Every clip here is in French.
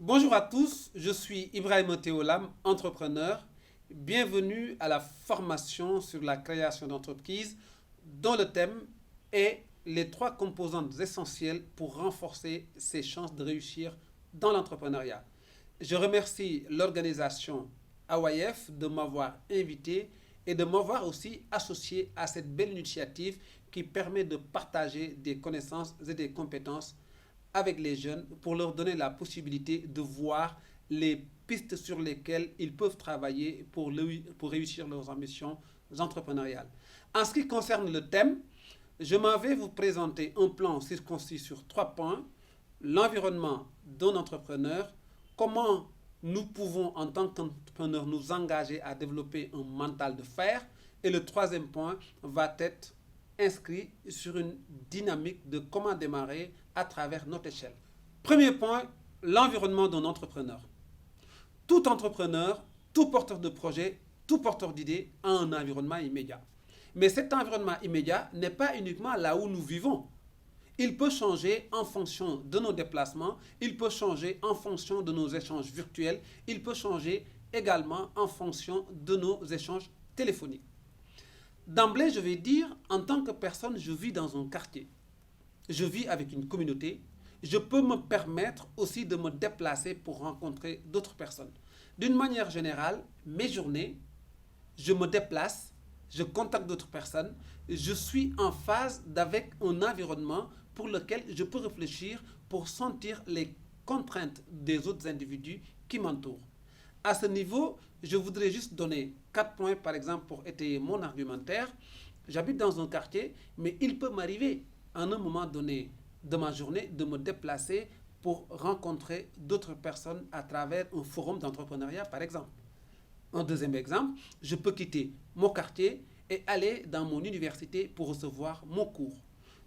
Bonjour à tous, je suis Ibrahim Théolam, entrepreneur. Bienvenue à la formation sur la création d'entreprises dont le thème est les trois composantes essentielles pour renforcer ses chances de réussir dans l'entrepreneuriat. Je remercie l'organisation AYF de m'avoir invité et de m'avoir aussi associé à cette belle initiative qui permet de partager des connaissances et des compétences avec les jeunes pour leur donner la possibilité de voir les pistes sur lesquelles ils peuvent travailler pour réussir leurs ambitions entrepreneuriales. En ce qui concerne le thème, je m'en vais vous présenter un plan circoncis sur trois points. L'environnement d'un entrepreneur, comment nous pouvons en tant qu'entrepreneur nous engager à développer un mental de fer. Et le troisième point va être inscrit sur une dynamique de comment démarrer à travers notre échelle. Premier point, l'environnement d'un entrepreneur. Tout entrepreneur, tout porteur de projet, tout porteur d'idées a un environnement immédiat. Mais cet environnement immédiat n'est pas uniquement là où nous vivons. Il peut changer en fonction de nos déplacements, il peut changer en fonction de nos échanges virtuels, il peut changer également en fonction de nos échanges téléphoniques. D'emblée, je vais dire, en tant que personne, je vis dans un quartier. Je vis avec une communauté. Je peux me permettre aussi de me déplacer pour rencontrer d'autres personnes. D'une manière générale, mes journées, je me déplace, je contacte d'autres personnes, je suis en phase avec un environnement pour lequel je peux réfléchir pour sentir les contraintes des autres individus qui m'entourent. À ce niveau, je voudrais juste donner 4 points, par exemple, pour étayer mon argumentaire. J'habite dans un quartier, mais il peut m'arriver, à un moment donné de ma journée, de me déplacer pour rencontrer d'autres personnes à travers un forum d'entrepreneuriat, par exemple. Un deuxième exemple, je peux quitter mon quartier et aller dans mon université pour recevoir mon cours.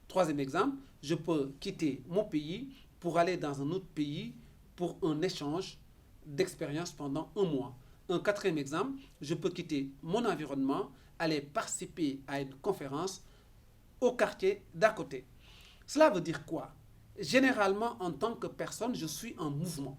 Troisième exemple, je peux quitter mon pays pour aller dans un autre pays pour un échange d'expérience pendant un mois. Un quatrième exemple, je peux quitter mon environnement, aller participer à une conférence au quartier d'à côté. Cela veut dire quoi? Généralement, en tant que personne, je suis en mouvement.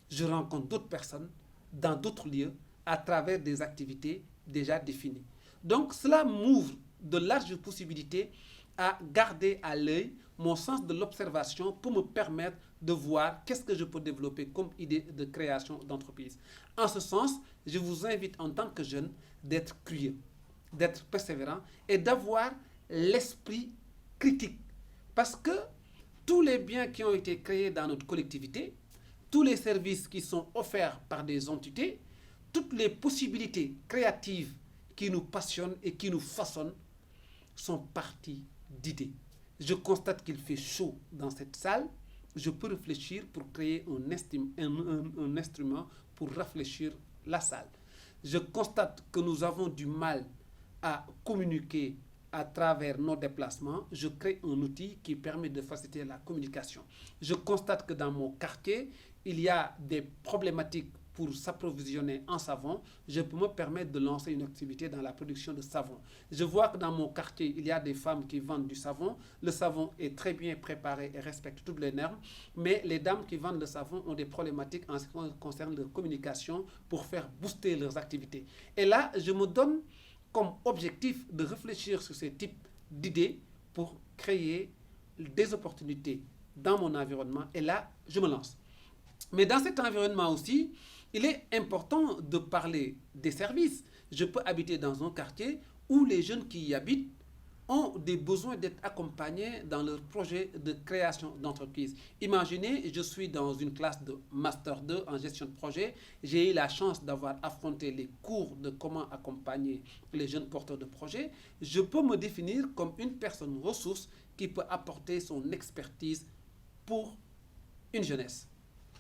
Je rencontre d'autres personnes dans d'autres lieux à travers des activités déjà définies. Donc, cela m'ouvre de larges possibilités à garder à l'œil mon sens de l'observation pour me permettre de voir qu'est-ce que je peux développer comme idée de création d'entreprise. En ce sens, je vous invite en tant que jeune d'être curieux, d'être persévérant et d'avoir l'esprit critique. Parce que tous les biens qui ont été créés dans notre collectivité, tous les services qui sont offerts par des entités, toutes les possibilités créatives qui nous passionnent et qui nous façonnent sont parties d'idées. Je constate qu'il fait chaud dans cette salle. Je peux réfléchir pour créer un instrument pour réfléchir la salle. Je constate que nous avons du mal à communiquer à travers nos déplacements. Je crée un outil qui permet de faciliter la communication. Je constate que dans mon quartier, il y a des problématiques pour s'approvisionner en savon. Je peux me permettre de lancer une activité dans la production de savon. Je vois que dans mon quartier, il y a des femmes qui vendent du savon. Le savon est très bien préparé et respecte toutes les normes, mais les dames qui vendent le savon ont des problématiques en ce qui concerne leur communication pour faire booster leurs activités. Et là, je me donne comme objectif de réfléchir sur ces types d'idées pour créer des opportunités dans mon environnement. Et là, je me lance. Mais dans cet environnement aussi, il est important de parler des services. Je peux habiter dans un quartier où les jeunes qui y habitent ont des besoins d'être accompagnés dans leur projet de création d'entreprise. Imaginez, je suis dans une classe de Master 2 en gestion de projet. J'ai eu la chance d'avoir affronté les cours de comment accompagner les jeunes porteurs de projets. Je peux me définir comme une personne ressource qui peut apporter son expertise pour une jeunesse.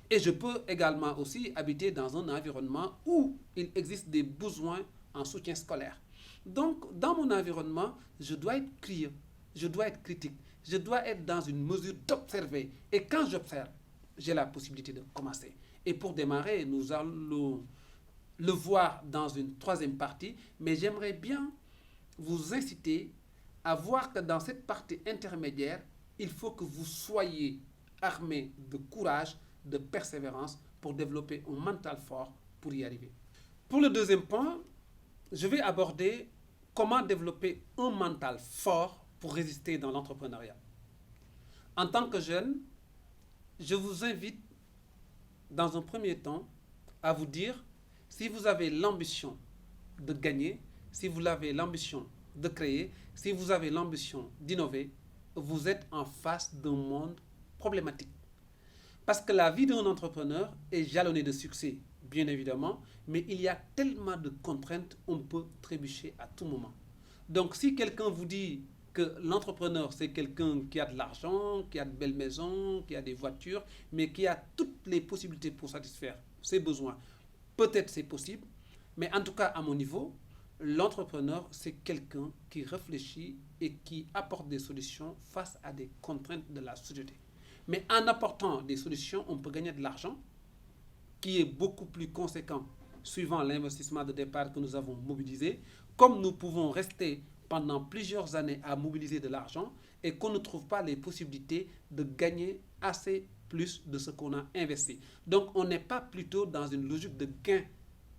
Et je peux également aussi habiter dans un environnement où il existe des besoins en soutien scolaire. Donc, dans mon environnement, je dois être curieux, je dois être critique, je dois être dans une mesure d'observer. Et quand j'observe, j'ai la possibilité de commencer. Et pour démarrer, nous allons le voir dans une troisième partie, mais j'aimerais bien vous inciter à voir que dans cette partie intermédiaire, il faut que vous soyez armé de courage, de persévérance pour développer un mental fort pour y arriver. Pour le deuxième point, je vais aborder comment développer un mental fort pour résister dans l'entrepreneuriat. En tant que jeune, je vous invite dans un premier temps à vous dire, si vous avez l'ambition de gagner, si vous avez l'ambition de créer, si vous avez l'ambition d'innover, vous êtes en face d'un monde problématique. Parce que la vie d'un entrepreneur est jalonnée de succès, bien évidemment, mais il y a tellement de contraintes, on peut trébucher à tout moment. Donc si quelqu'un vous dit que l'entrepreneur, c'est quelqu'un qui a de l'argent, qui a de belles maisons, qui a des voitures, mais qui a toutes les possibilités pour satisfaire ses besoins, peut-être c'est possible, mais en tout cas à mon niveau, l'entrepreneur, c'est quelqu'un qui réfléchit et qui apporte des solutions face à des contraintes de la société. Mais en apportant des solutions, on peut gagner de l'argent qui est beaucoup plus conséquent suivant l'investissement de départ que nous avons mobilisé, comme nous pouvons rester pendant plusieurs années à mobiliser de l'argent et qu'on ne trouve pas les possibilités de gagner assez plus de ce qu'on a investi. Donc on n'est pas plutôt dans une logique de gain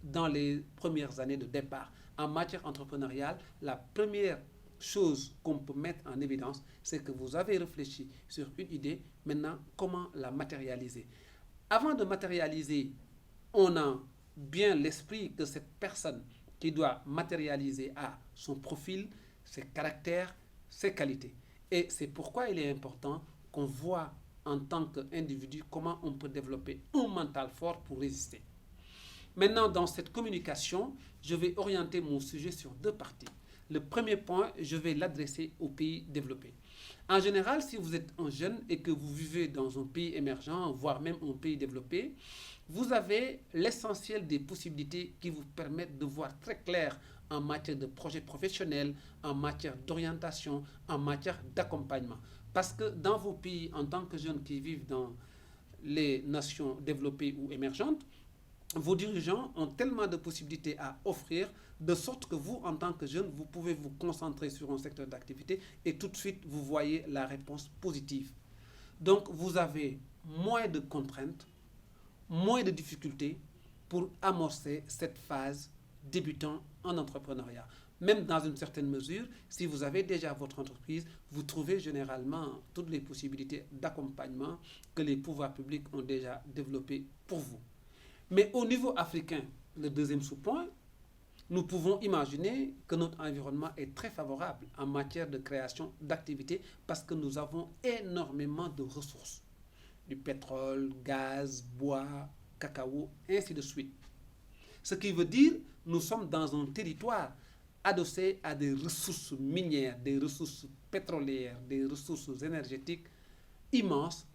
dans les premières années de départ. En matière entrepreneuriale, la première chose qu'on peut mettre en évidence, c'est que vous avez réfléchi sur une idée, maintenant comment la matérialiser. Avant de matérialiser, on a bien l'esprit que cette personne qui doit matérialiser a son profil, ses caractères, ses qualités. Et c'est pourquoi il est important qu'on voit en tant qu'individu comment on peut développer un mental fort pour résister. Maintenant, dans cette communication, je vais orienter mon sujet sur deux parties. Le premier point, je vais l'adresser aux pays développés. En général, si vous êtes un jeune et que vous vivez dans un pays émergent, voire même un pays développé, vous avez l'essentiel des possibilités qui vous permettent de voir très clair en matière de projets professionnels, en matière d'orientation, en matière d'accompagnement. Parce que dans vos pays, en tant que jeunes qui vivent dans les nations développées ou émergentes, vos dirigeants ont tellement de possibilités à offrir, de sorte que vous, en tant que jeune, vous pouvez vous concentrer sur un secteur d'activité et tout de suite, vous voyez la réponse positive. Donc, vous avez moins de contraintes, moins de difficultés pour amorcer cette phase débutant en entrepreneuriat. Même dans une certaine mesure, si vous avez déjà votre entreprise, vous trouvez généralement toutes les possibilités d'accompagnement que les pouvoirs publics ont déjà développées pour vous. Mais au niveau africain, le deuxième sous-point, nous pouvons imaginer que notre environnement est très favorable en matière de création d'activités parce que nous avons énormément de ressources. Du pétrole, gaz, bois, cacao, ainsi de suite. Ce qui veut dire que nous sommes dans un territoire adossé à des ressources minières, des ressources pétrolières, des ressources énergétiques immenses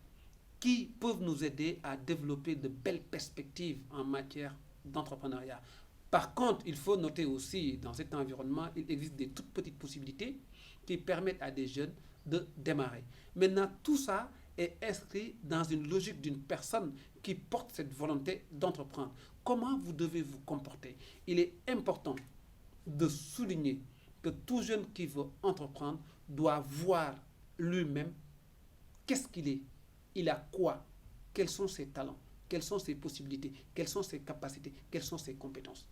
qui peuvent nous aider à développer de belles perspectives en matière d'entrepreneuriat. Par contre, il faut noter aussi, dans cet environnement, il existe des toutes petites possibilités qui permettent à des jeunes de démarrer. Maintenant, tout ça est inscrit dans une logique d'une personne qui porte cette volonté d'entreprendre. Comment vous devez vous comporter? Il est important de souligner que tout jeune qui veut entreprendre doit voir lui-même qu'est-ce qu'il est. Il a quoi? Quels sont ses talents? Quelles sont ses possibilités? Quelles sont ses capacités? Quelles sont ses compétences?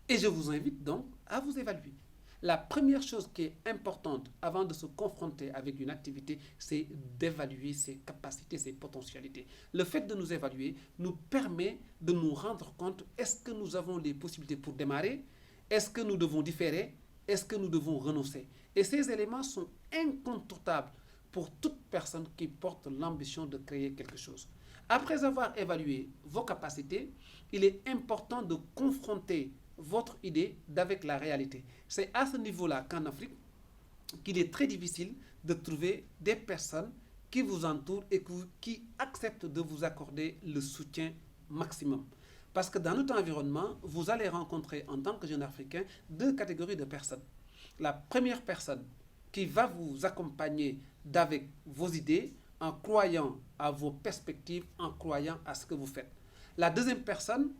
Et je vous invite donc à vous évaluer. La première chose qui est importante avant de se confronter avec une activité, c'est d'évaluer ses capacités, ses potentialités. Le fait de nous évaluer nous permet de nous rendre compte, est-ce que nous avons les possibilités pour démarrer? Est-ce que nous devons différer? Est-ce que nous devons renoncer? Et ces éléments sont incontournables pour toute personne qui porte l'ambition de créer quelque chose. Après avoir évalué vos capacités, il est important de confronter votre idée avec la réalité. C'est à ce niveau-là qu'en Afrique, qu'il est très difficile de trouver des personnes qui vous entourent et qui acceptent de vous accorder le soutien maximum. Parce que dans notre environnement, vous allez rencontrer en tant que jeune Africain deux catégories de personnes. La première personne qui va vous accompagner avec vos idées en croyant à vos perspectives, en croyant à ce que vous faites. La deuxième personne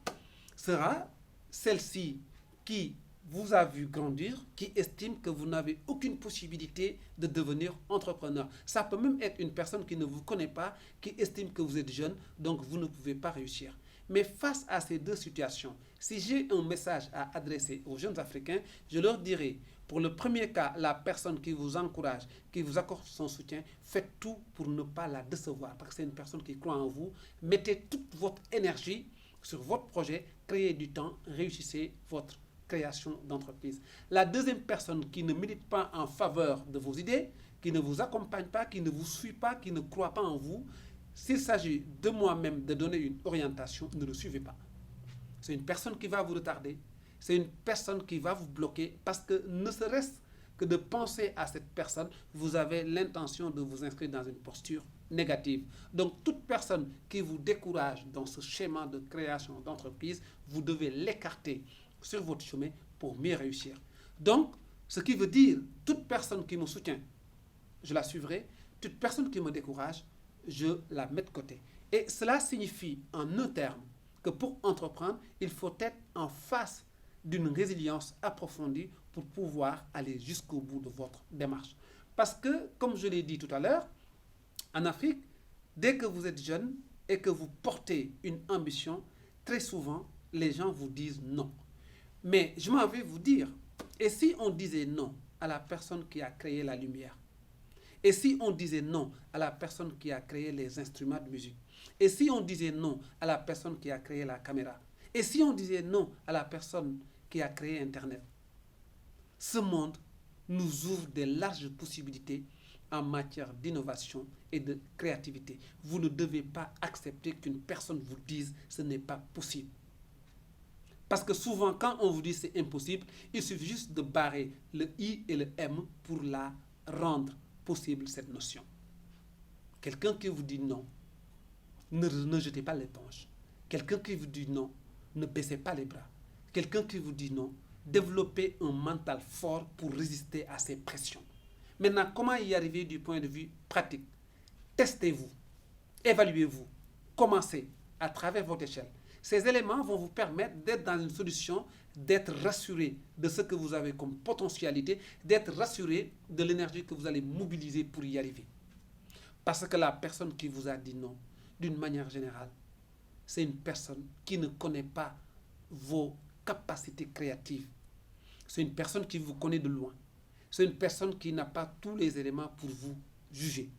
sera celle-ci qui vous a vu grandir, qui estime que vous n'avez aucune possibilité de devenir entrepreneur. Ça peut même être une personne qui ne vous connaît pas, qui estime que vous êtes jeune, donc vous ne pouvez pas réussir. Mais face à ces deux situations, si j'ai un message à adresser aux jeunes Africains, je leur dirai, pour le premier cas, la personne qui vous encourage, qui vous accorde son soutien, faites tout pour ne pas la décevoir, parce que c'est une personne qui croit en vous. Mettez toute votre énergie sur votre projet, créez du temps, réussissez votre création d'entreprise. La deuxième personne qui ne milite pas en faveur de vos idées, qui ne vous accompagne pas, qui ne vous suit pas, qui ne croit pas en vous, s'il s'agit de moi-même de donner une orientation, ne le suivez pas. C'est une personne qui va vous retarder, c'est une personne qui va vous bloquer parce que ne serait-ce que de penser à cette personne, vous avez l'intention de vous inscrire dans une posture négative. Donc toute personne qui vous décourage dans ce schéma de création d'entreprise, vous devez l'écarter sur votre chemin pour mieux réussir. Donc, ce qui veut dire, toute personne qui me soutient, je la suivrai. Toute personne qui me décourage, je la mets de côté. Et cela signifie, en un terme, que pour entreprendre, il faut être en face d'une résilience approfondie pour pouvoir aller jusqu'au bout de votre démarche. Parce que, comme je l'ai dit tout à l'heure, en Afrique, dès que vous êtes jeune et que vous portez une ambition, très souvent, les gens vous disent non. Mais je m'en vais vous dire, et si on disait non à la personne qui a créé la lumière? Et si on disait non à la personne qui a créé les instruments de musique? Et si on disait non à la personne qui a créé la caméra? Et si on disait non à la personne qui a créé Internet? Ce monde nous ouvre de larges possibilités en matière d'innovation et de créativité. Vous ne devez pas accepter qu'une personne vous dise ce n'est pas possible. Parce que souvent, quand on vous dit c'est impossible, il suffit juste de barrer le I et le M pour la rendre possible, cette notion. Quelqu'un qui vous dit non, ne jetez pas l'éponge. Quelqu'un qui vous dit non, ne baissez pas les bras. Quelqu'un qui vous dit non, développez un mental fort pour résister à ces pressions. Maintenant, comment y arriver du point de vue pratique? Testez-vous, évaluez-vous, commencez à travers votre échelle. Ces éléments vont vous permettre d'être dans une solution, d'être rassuré de ce que vous avez comme potentialité, d'être rassuré de l'énergie que vous allez mobiliser pour y arriver. Parce que la personne qui vous a dit non, d'une manière générale, c'est une personne qui ne connaît pas vos capacités créatives. C'est une personne qui vous connaît de loin. C'est une personne qui n'a pas tous les éléments pour vous juger.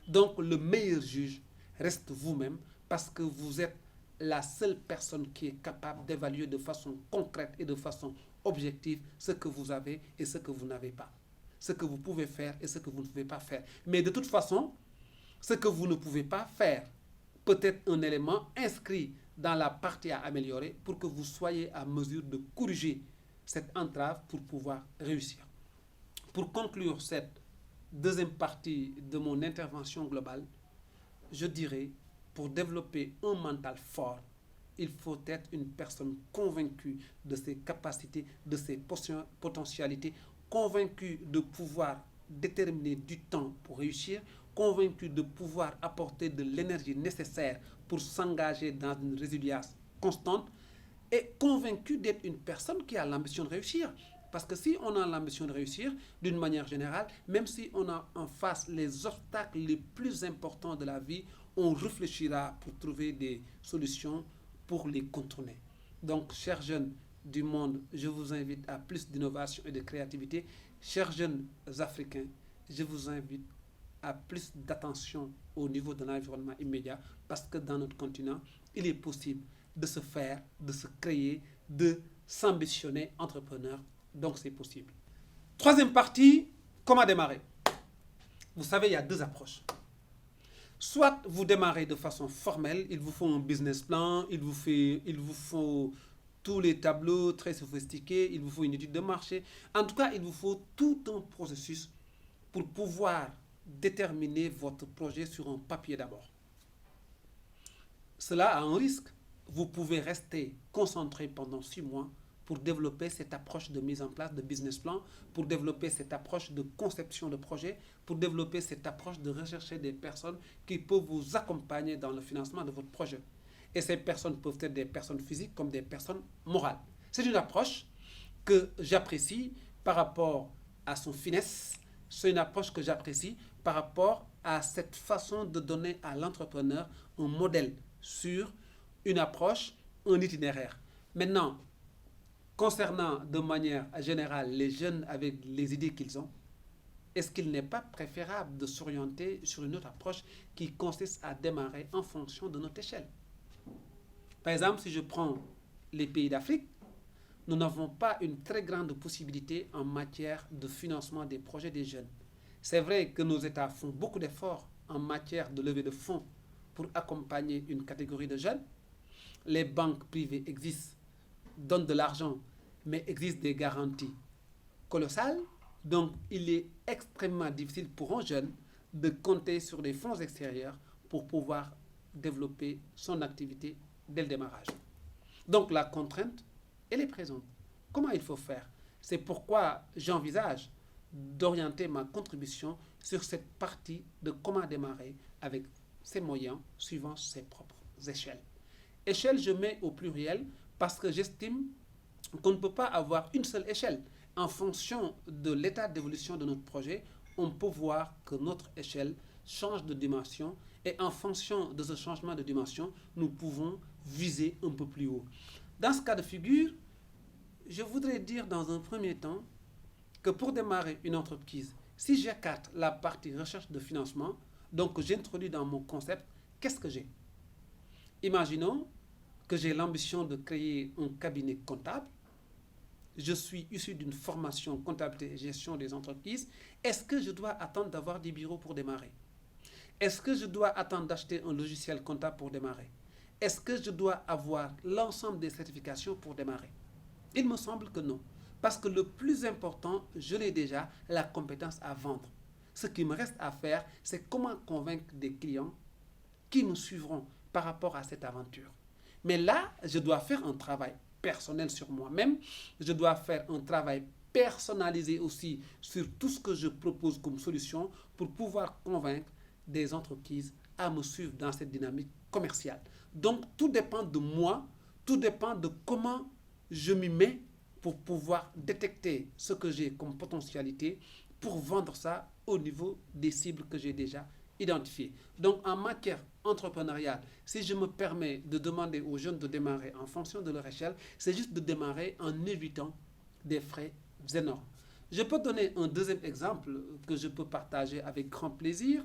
Donc le meilleur juge reste vous-même parce que vous êtes la seule personne qui est capable d'évaluer de façon concrète et de façon objective ce que vous avez et ce que vous n'avez pas. Ce que vous pouvez faire et ce que vous ne pouvez pas faire. Mais de toute façon, ce que vous ne pouvez pas faire peut être un élément inscrit dans la partie à améliorer pour que vous soyez à mesure de corriger cette entrave pour pouvoir réussir. Pour conclure cette deuxième partie de mon intervention globale, je dirais, pour développer un mental fort, il faut être une personne convaincue de ses capacités, de ses potentialités, convaincue de pouvoir déterminer du temps pour réussir, convaincue de pouvoir apporter de l'énergie nécessaire pour s'engager dans une résilience constante et convaincue d'être une personne qui a l'ambition de réussir. Parce que si on a l'ambition de réussir, d'une manière générale, même si on a en face les obstacles les plus importants de la vie, on réfléchira pour trouver des solutions pour les contourner. Donc, chers jeunes du monde, je vous invite à plus d'innovation et de créativité. Chers jeunes africains, je vous invite à plus d'attention au niveau de l'environnement immédiat parce que dans notre continent, il est possible de se faire, de se créer, de s'ambitionner entrepreneur. Donc, c'est possible. Troisième partie, comment démarrer? Vous savez, il y a deux approches. Soit vous démarrez de façon formelle, il vous faut un business plan, il vous faut tous les tableaux très sophistiqués, il vous faut une étude de marché. En tout cas, il vous faut tout un processus pour pouvoir déterminer votre projet sur un papier d'abord. Cela a un risque. Vous pouvez rester concentré pendant 6 mois pour développer cette approche de mise en place de business plan, pour développer cette approche de conception de projet, pour développer cette approche de rechercher des personnes qui peuvent vous accompagner dans le financement de votre projet. Et ces personnes peuvent être des personnes physiques comme des personnes morales. C'est une approche que j'apprécie par rapport à son finesse. C'est une approche que j'apprécie par rapport à cette façon de donner à l'entrepreneur un modèle sur une approche, un itinéraire. Maintenant, concernant de manière générale les jeunes avec les idées qu'ils ont, est-ce qu'il n'est pas préférable de s'orienter sur une autre approche qui consiste à démarrer en fonction de notre échelle? Par exemple, si je prends les pays d'Afrique, nous n'avons pas une très grande possibilité en matière de financement des projets des jeunes. C'est vrai que nos États font beaucoup d'efforts en matière de levée de fonds pour accompagner une catégorie de jeunes. Les banques privées existent, donnent de l'argent, mais existent des garanties colossales. Donc, il est extrêmement difficile pour un jeune de compter sur des fonds extérieurs pour pouvoir développer son activité dès le démarrage. Donc, la contrainte, elle est présente. Comment il faut faire? C'est pourquoi j'envisage d'orienter ma contribution sur cette partie de comment démarrer avec ses moyens suivant ses propres échelles. Échelle, je mets au pluriel parce que j'estime qu'on ne peut pas avoir une seule échelle. En fonction de l'état d'évolution de notre projet, on peut voir que notre échelle change de dimension et en fonction de ce changement de dimension, nous pouvons viser un peu plus haut. Dans ce cas de figure, je voudrais dire dans un premier temps que pour démarrer une entreprise, si j'écarte la partie recherche de financement, donc j'introduis dans mon concept, qu'est-ce que j'ai? Imaginons que j'ai l'ambition de créer un cabinet comptable. Je suis issu d'une formation comptabilité et gestion des entreprises. Est-ce que je dois attendre d'avoir des bureaux pour démarrer? Est-ce que je dois attendre d'acheter un logiciel comptable pour démarrer? Est-ce que je dois avoir l'ensemble des certifications pour démarrer? Il me semble que non. Parce que le plus important, je l'ai déjà, la compétence à vendre. Ce qui me reste à faire, c'est comment convaincre des clients qui nous suivront par rapport à cette aventure. Mais là, je dois faire un travail personnel sur moi-même. Je dois faire un travail personnalisé aussi sur tout ce que je propose comme solution pour pouvoir convaincre des entreprises à me suivre dans cette dynamique commerciale. Donc, tout dépend de moi, tout dépend de comment je m'y mets pour pouvoir détecter ce que j'ai comme potentialité pour vendre ça au niveau des cibles que j'ai déjà identifiées. Donc, en matière entrepreneuriale, si je me permets de demander aux jeunes de démarrer en fonction de leur échelle, c'est juste de démarrer en évitant des frais énormes. Je peux donner un deuxième exemple que je peux partager avec grand plaisir.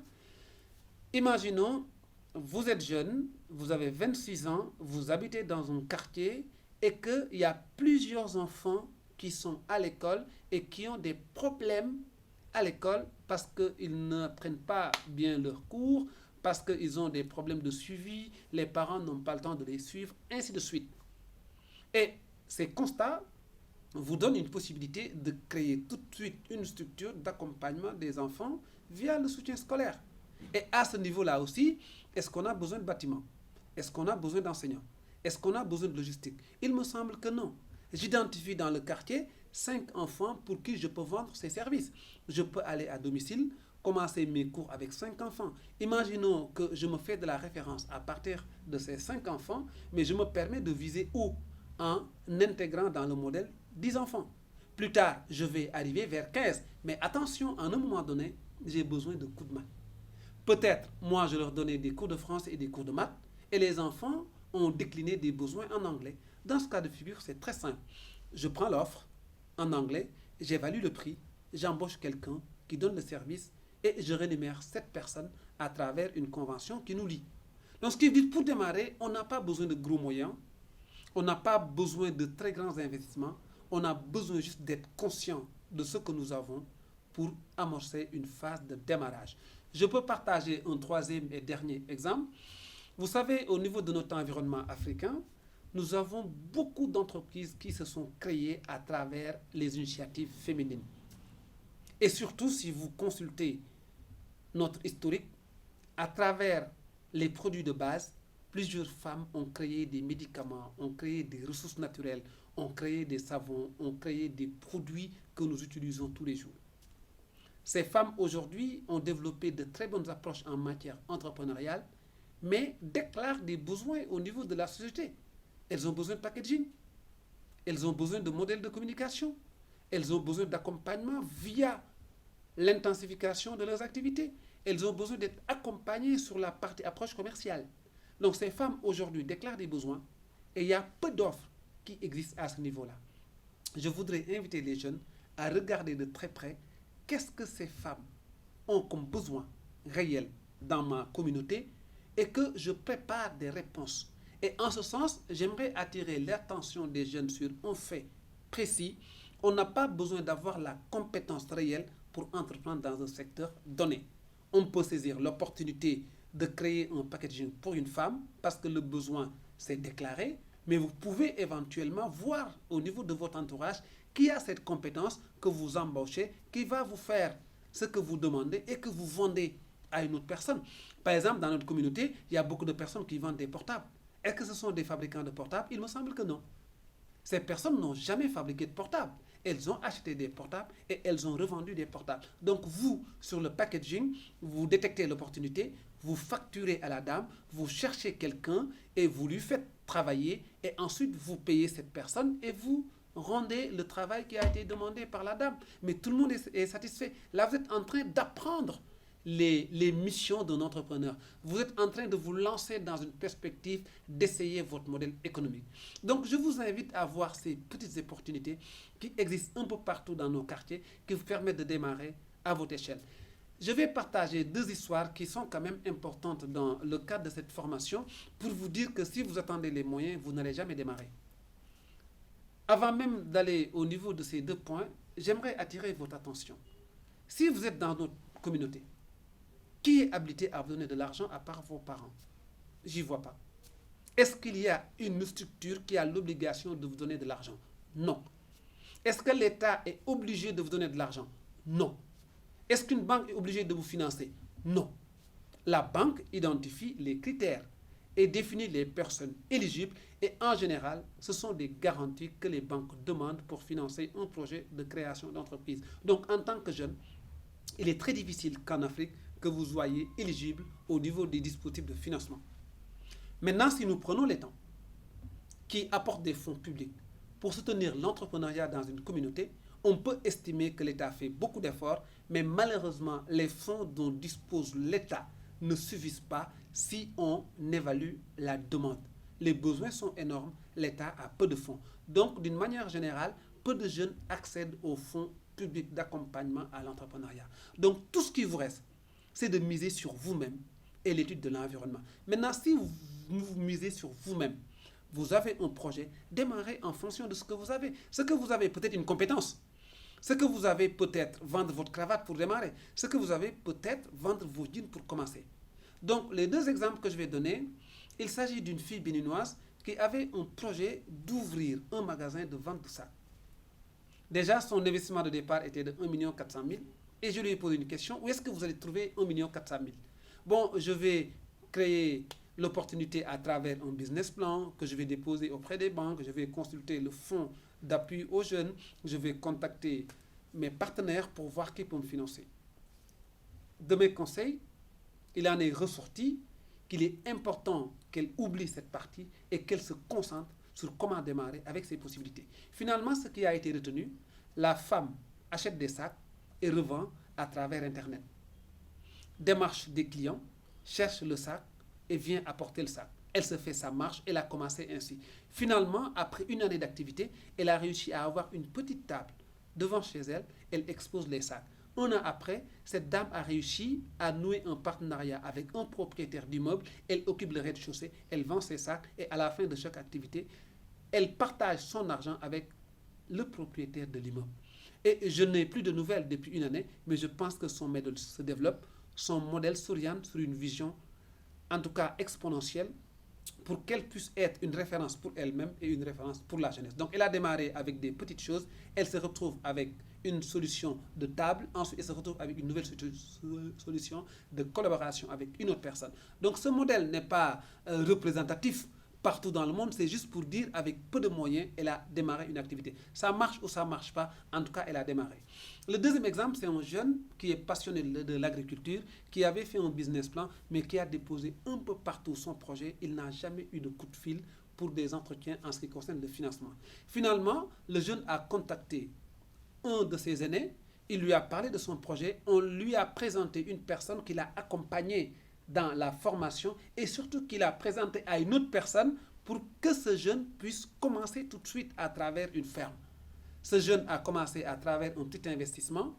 Imaginons, vous êtes jeune, vous avez 26 ans, vous habitez dans un quartier et qu'il y a plusieurs enfants qui sont à l'école et qui ont des problèmes à l'école parce qu'ils ne prennent pas bien leurs cours, parce qu'ils ont des problèmes de suivi, les parents n'ont pas le temps de les suivre, ainsi de suite. Et ces constats vous donnent une possibilité de créer tout de suite une structure d'accompagnement des enfants via le soutien scolaire. Et à ce niveau-là aussi, est-ce qu'on a besoin de bâtiments? Est-ce qu'on a besoin d'enseignants? Est-ce qu'on a besoin de logistique? Il me semble que non. J'identifie dans le quartier 5 enfants pour qui je peux vendre ces services. Je peux aller à domicile, commencer mes cours avec 5 enfants. Imaginons que je me fais de la référence à partir de ces 5 enfants, mais je me permets de viser haut en intégrant dans le modèle 10 enfants. Plus tard, je vais arriver vers 15. Mais attention, à un moment donné, j'ai besoin de coups de main. Peut-être, moi, je leur donnais des cours de français et des cours de maths, et les enfants ont décliné des besoins en anglais. Dans ce cas de figure, c'est très simple. Je prends l'offre en anglais, j'évalue le prix, j'embauche quelqu'un qui donne le service et je rémunère cette personne à travers une convention qui nous lie. Donc, ce qui veut dire, pour démarrer, on n'a pas besoin de gros moyens, on n'a pas besoin de très grands investissements, on a besoin juste d'être conscient de ce que nous avons pour amorcer une phase de démarrage. Je peux partager un troisième et dernier exemple. Vous savez, au niveau de notre environnement africain, nous avons beaucoup d'entreprises qui se sont créées à travers les initiatives féminines. Et surtout, si vous consultez notre historique, à travers les produits de base, plusieurs femmes ont créé des médicaments, ont créé des ressources naturelles, ont créé des savons, ont créé des produits que nous utilisons tous les jours. Ces femmes aujourd'hui ont développé de très bonnes approches en matière entrepreneuriale, mais déclarent des besoins au niveau de la société. Elles ont besoin de packaging, elles ont besoin de modèles de communication. Elles ont besoin d'accompagnement via l'intensification de leurs activités. Elles ont besoin d'être accompagnées sur la partie approche commerciale. Donc ces femmes aujourd'hui déclarent des besoins et il y a peu d'offres qui existent à ce niveau-là. Je voudrais inviter les jeunes à regarder de très près qu'est-ce que ces femmes ont comme besoin réel dans ma communauté et que je prépare des réponses. Et en ce sens, j'aimerais attirer l'attention des jeunes sur un fait précis. On n'a pas besoin d'avoir la compétence réelle pour entreprendre dans un secteur donné. On peut saisir l'opportunité de créer un packaging pour une femme parce que le besoin s'est déclaré, mais vous pouvez éventuellement voir au niveau de votre entourage qui a cette compétence que vous embauchez, qui va vous faire ce que vous demandez et que vous vendez à une autre personne. Par exemple, dans notre communauté, il y a beaucoup de personnes qui vendent des portables. Est-ce que ce sont des fabricants de portables? Il me semble que non. Ces personnes n'ont jamais fabriqué de portables. Elles ont acheté des portables et elles ont revendu des portables. Donc vous, sur le packaging, vous détectez l'opportunité, vous facturez à la dame, vous cherchez quelqu'un et vous lui faites travailler et ensuite vous payez cette personne et vous rendez le travail qui a été demandé par la dame. Mais tout le monde est satisfait. Là, vous êtes en train d'apprendre les missions d'un entrepreneur. Vous êtes en train de vous lancer dans une perspective d'essayer votre modèle économique. Donc, je vous invite à voir ces petites opportunités qui existent un peu partout dans nos quartiers, qui vous permettent de démarrer à votre échelle. Je vais partager deux histoires qui sont quand même importantes dans le cadre de cette formation pour vous dire que si vous attendez les moyens, vous n'allez jamais démarrer. Avant même d'aller au niveau de ces deux points, j'aimerais attirer votre attention. Si vous êtes dans notre communauté, qui est habilité à vous donner de l'argent à part vos parents? J'y vois pas. Est-ce qu'il y a une structure qui a l'obligation de vous donner de l'argent? Non. Est-ce que l'État est obligé de vous donner de l'argent? Non. Est-ce qu'une banque est obligée de vous financer? Non. La banque identifie les critères et définit les personnes éligibles et en général, ce sont des garanties que les banques demandent pour financer un projet de création d'entreprise. Donc en tant que jeune, il est très difficile qu'en Afrique, que vous soyez éligible au niveau des dispositifs de financement. Maintenant, si nous prenons les temps qui apportent des fonds publics pour soutenir l'entrepreneuriat dans une communauté, on peut estimer que l'État fait beaucoup d'efforts, mais malheureusement, les fonds dont dispose l'État ne suffisent pas si on évalue la demande. Les besoins sont énormes, l'État a peu de fonds. Donc, d'une manière générale, peu de jeunes accèdent aux fonds publics d'accompagnement à l'entrepreneuriat. Donc, tout ce qui vous reste, c'est de miser sur vous-même et l'étude de l'environnement. Maintenant, si vous misez sur vous-même, vous avez un projet, démarrez en fonction de ce que vous avez. Ce que vous avez, peut-être une compétence. Ce que vous avez, peut-être vendre votre cravate pour démarrer. Ce que vous avez, peut-être vendre vos jeans pour commencer. Donc, les deux exemples que je vais donner, il s'agit d'une fille béninoise qui avait un projet d'ouvrir un magasin de vente de sacs. Déjà, son investissement de départ était de 1 400 000 et je lui ai posé une question, où est-ce que vous allez trouver 1 400 000? Bon, je vais créer l'opportunité à travers un business plan que je vais déposer auprès des banques, je vais consulter le fonds d'appui aux jeunes, je vais contacter mes partenaires pour voir qui peut me financer. De mes conseils, il en est ressorti qu'il est important qu'elle oublie cette partie et qu'elle se concentre sur comment démarrer avec ses possibilités. Finalement, ce qui a été retenu, la femme achète des sacs et revend à travers Internet. Démarche des clients, cherche le sac et vient apporter le sac. Elle se fait sa marche, elle a commencé ainsi. Finalement, après une année d'activité, elle a réussi à avoir une petite table devant chez elle, elle expose les sacs. Un an après, cette dame a réussi à nouer un partenariat avec un propriétaire d'immeuble, elle occupe le rez-de-chaussée, elle vend ses sacs et à la fin de chaque activité, elle partage son argent avec le propriétaire de l'immeuble. Et je n'ai plus de nouvelles depuis une année, mais je pense que son modèle se développe, son modèle s'oriente sur une vision, en tout cas exponentielle, pour qu'elle puisse être une référence pour elle-même et une référence pour la jeunesse. Donc elle a démarré avec des petites choses, elle se retrouve avec une solution de table, ensuite elle se retrouve avec une nouvelle solution de collaboration avec une autre personne. Donc ce modèle n'est pas représentatif partout dans le monde, c'est juste pour dire avec peu de moyens, elle a démarré une activité. Ça marche ou ça ne marche pas, en tout cas, elle a démarré. Le deuxième exemple, c'est un jeune qui est passionné de l'agriculture, qui avait fait un business plan, mais qui a déposé un peu partout son projet. Il n'a jamais eu de coup de fil pour des entretiens en ce qui concerne le financement. Finalement, le jeune a contacté un de ses aînés, il lui a parlé de son projet, on lui a présenté une personne qui l'a accompagné dans la formation et surtout qu'il a présenté à une autre personne pour que ce jeune puisse commencer tout de suite à travers une ferme. Ce jeune a commencé à travers un petit investissement,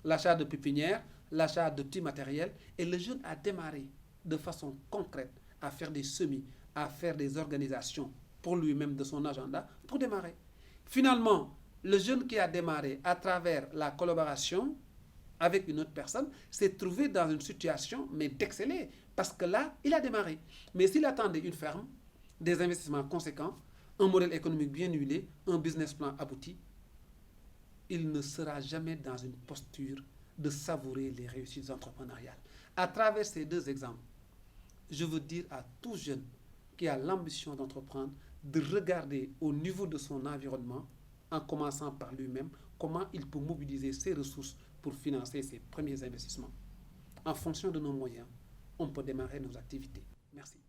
l'achat de pépinières, l'achat de petits matériels, et le jeune a démarré de façon concrète à faire des semis, à faire des organisations pour lui-même de son agenda pour démarrer. Finalement, le jeune qui a démarré à travers la collaboration avec une autre personne s'est trouvé dans une situation mais d'exceller parce que là, il a démarré. Mais s'il attendait une ferme, des investissements conséquents, un modèle économique bien huilé, un business plan abouti, il ne sera jamais dans une posture de savourer les réussites entrepreneuriales. À travers ces deux exemples, je veux dire à tout jeune qui a l'ambition d'entreprendre de regarder au niveau de son environnement, en commençant par lui-même, comment il peut mobiliser ses ressources pour financer ses premiers investissements. En fonction de nos moyens, on peut démarrer nos activités. Merci.